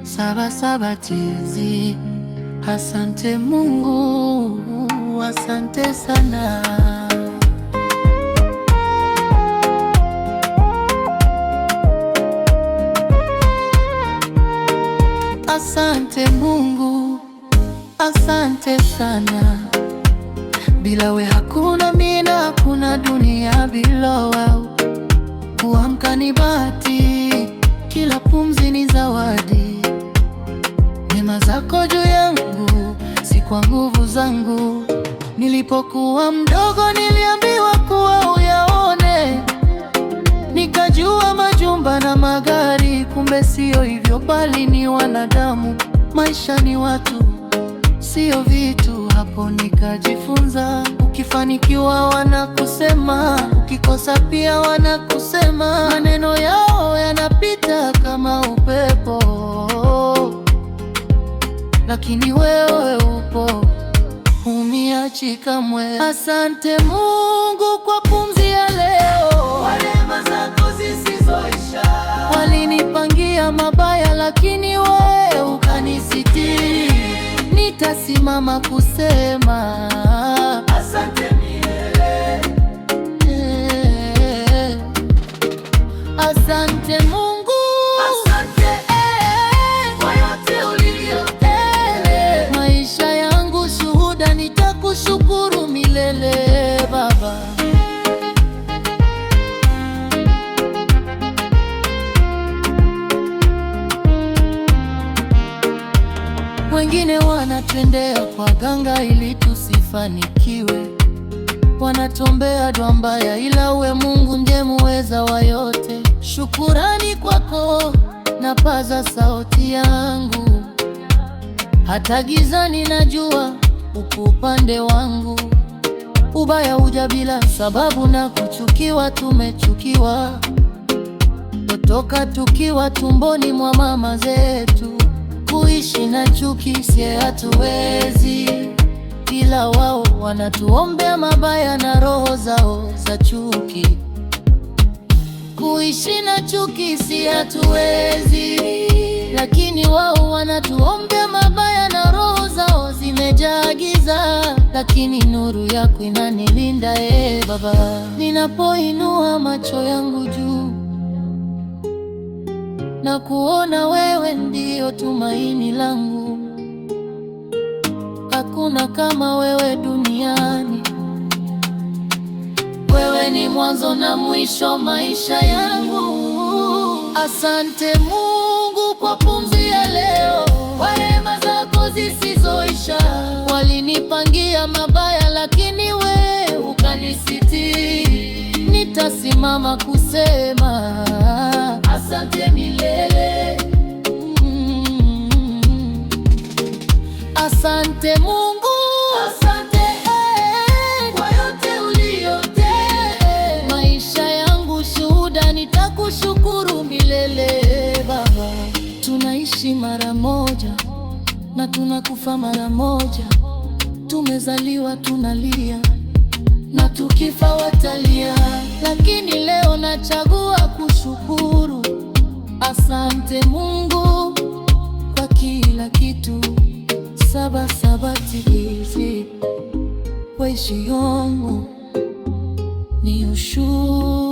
Saba saba tizi. Asante Mungu, asante sana. Asante Mungu, asante sana. Bila we hakuna mina, hakuna dunia bila wewe. Kuamka ni bahati, kila pumzi ni zawadi. Neema zako juu yangu, si kwa nguvu zangu. Nilipokuwa mdogo niliambiwa kuwa uyaone, nikajua majumba na magari, kumbe sio hivyo bali ni wanadamu. Maisha ni watu, sio vitu. Hapo nikajifunza, ukifanikiwa wanakusema, ukikosa pia wanakusema. Maneno yao yanapita kama upepo, lakini wewe upo, humiachi kamwe. Asante Mungu kwa pumzi ya leo, kwa neema zako zisizoisha. Walinipangia mabaya lakini wewe ukanisitiri. Nitasimama kusema asante milele. Asante Mungu, asante kwa yote uliyotenda. Maisha yangu shuhuda, nitakushukuru milele Baba. Wengine wanatwendea kwa ganga ili tusifanikiwe, wanatombea dua mbaya, ila we Mungu ndiye muweza wa yote. Shukurani kwako napaza sauti yangu, hata gizani najua uko upande wangu. Ubaya huja bila sababu na kuchukiwa, tumechukiwa kutoka tukiwa tumboni mwa mama zetu. Kuishi na chuki si hatuwezi, ila wao wanatuombea mabaya na roho zao za chuki. Kuishi na chuki si hatuwezi, lakini wao wanatuombea mabaya na roho zao zimejaa giza. Lakini nuru yako inanilinda Baba. Ninapoinua macho yangu juu na kuona wewe ndio tumaini langu, hakuna kama wewe duniani. Wewe ni mwanzo na mwisho maisha yangu. Asante Mungu kwa pumzi ya leo, kwa neema zako zisizoisha. Walinipangia mabaya lakini wewe ukanisitiri. Nitasimama kusema asante milele. Asante Mungu, asante kwa yote uliyotenda. Maisha yangu shuhuda, nitakushukuru milele Baba. Tunaishi mara moja na tunakufa mara moja, tumezaliwa tunalia na tukifa watalia, lakini leo nachagua kushukuru. Asante Mungu kwa kila kitu. Saba saba tizi, weishi yongu ni ushuru.